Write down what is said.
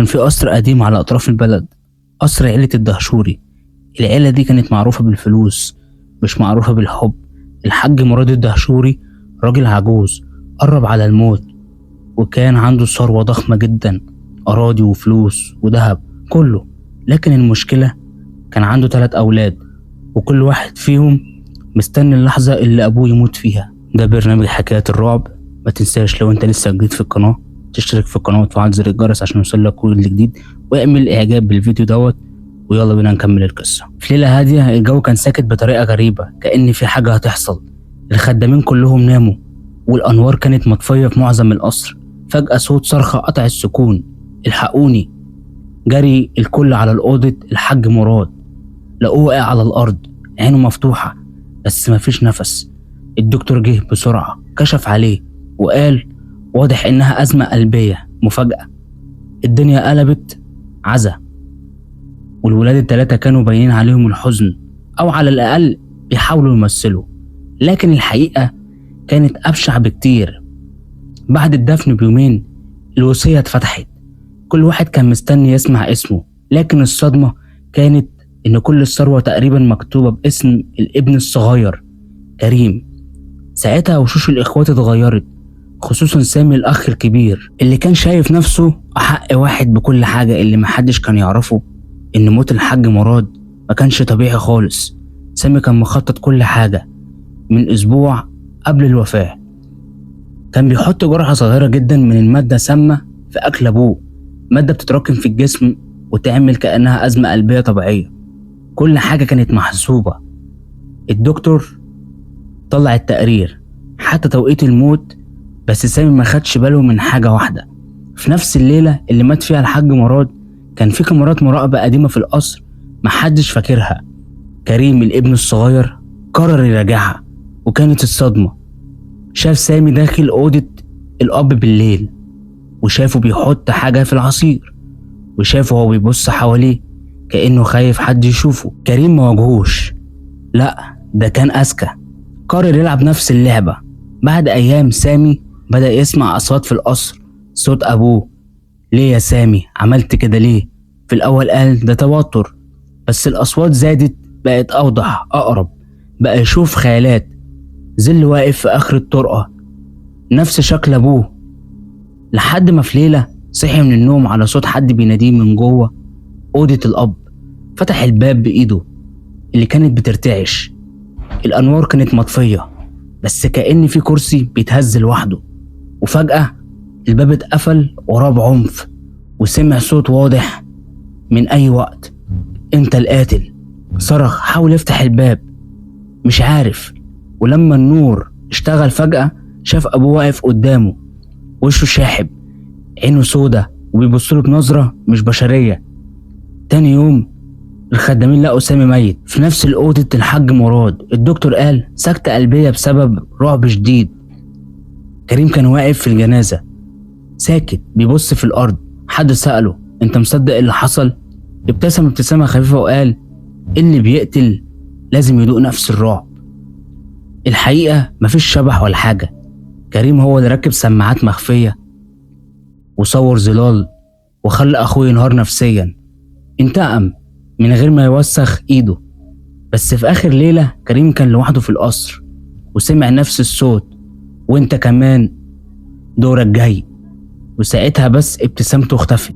كان في قصر قديم على أطراف البلد، قصر عيلة الدهشوري. العيلة دي كانت معروفة بالفلوس، مش معروفة بالحب. الحاج مراد الدهشوري راجل عجوز قرب على الموت، وكان عنده ثروة ضخمة جدا، أراضي وفلوس وذهب كله. لكن المشكلة كان عنده 3 أولاد، وكل واحد فيهم مستني اللحظة اللي أبوه يموت فيها. ده برنامج حكايات الرعب. ما تنساش لو انت لسه جديد في القناة تشترك في القناة وتفعل زر الجرس عشان يوصلك كل جديد، واعمل اعجاب بالفيديو دوت. ويلا بينا نكمل القصة. في ليلة هادية الجو كان ساكت بطريقة غريبة، كأن في حاجة هتحصل. الخدامين كلهم ناموا والأنوار كانت مطفية في معظم القصر. فجأة صوت صرخة قطع السكون: الحقوني! جري الكل على الأوضة الحاج مراد. لقوه واقع على الأرض، عينه مفتوحة بس مفيش نفس. الدكتور جه بسرعة، كشف عليه وقال واضح إنها أزمة قلبية مفاجأة. الدنيا قلبت عزا، والولاد ال3 كانوا باينين عليهم الحزن، أو على الأقل بيحاولوا يمثلوا، لكن الحقيقة كانت أبشع بكتير. بعد الدفن بيومين الوصية اتفتحت. كل واحد كان مستني يسمع اسمه، لكن الصدمة كانت إن كل الثروة تقريبا مكتوبة باسم الابن الصغير كريم. ساعتها وشوش الإخوات اتغيرت، خصوصا سامي الأخ الكبير اللي كان شايف نفسه أحق واحد بكل حاجة. اللي محدش كان يعرفه إن موت الحاج مراد ما كانش طبيعي خالص. سامي كان مخطط كل حاجة من أسبوع قبل الوفاة. كان بيحط جرعة صغيرة جدا من المادة سامة في أكل أبوه، مادة بتتراكم في الجسم وتعمل كأنها أزمة قلبية طبيعية. كل حاجة كانت محسوبة. الدكتور طلع التقرير حتى توقيت الموت، بس سامي ما خدش باله من حاجة واحدة. في نفس الليلة اللي مات فيها الحاج مراد كان في كاميرات مراقبة قديمة في القصر محدش فاكرها. كريم الابن الصغير قرر يراجعها، وكانت الصدمة: شاف سامي داخل أوضة الأب بالليل، وشافه بيحط حاجة في العصير، وشافه هو بيبص حواليه كأنه خايف حد يشوفه. كريم ما واجهوش، لأ ده كان أذكى، قرر يلعب نفس اللعبة. بعد أيام سامي بدأ يسمع أصوات في القصر، صوت أبوه: ليه يا سامي عملت كده ليه؟ في الأول قال ده توتر، بس الأصوات زادت، بقت أوضح أقرب. بقى يشوف خيالات: ظل واقف في آخر الطرقة نفس شكل أبوه. لحد ما في ليلة صحي من النوم على صوت حد بيناديه من جوه أوضة الأب. فتح الباب بإيده اللي كانت بترتعش. الأنوار كانت مطفية، بس كأن في كرسي بيتهز لوحده. وفجأة الباب اتقفل وراه بعنف، وسمع صوت واضح من أي وقت: أنت القاتل. صرخ، حاول يفتح الباب مش عارف. ولما النور اشتغل فجأة شاف أبوه واقف قدامه، وشه شاحب، عينه سودة، وبيبصله بنظرة مش بشرية. تاني يوم الخدامين لقوا سامي ميت في نفس الأوضة الحاج مراد. الدكتور قال سكتة قلبية بسبب رعب شديد. كريم كان واقف في الجنازة ساكت بيبص في الأرض. حد سأله أنت مصدق اللي حصل؟ ابتسم ابتسامة خفيفة وقال اللي بيقتل لازم يدوق نفس الرعب. الحقيقة مفيش شبح ولا حاجة. كريم هو اللي ركب سماعات مخفية وصور ظلال وخلى أخوه ينهار نفسيا. انتقم من غير ما يوسخ ايده. بس في آخر ليلة كريم كان لوحده في القصر، وسمع نفس الصوت: وانت كمان دورك جاي. وساعتها بس ابتسامته اختفت.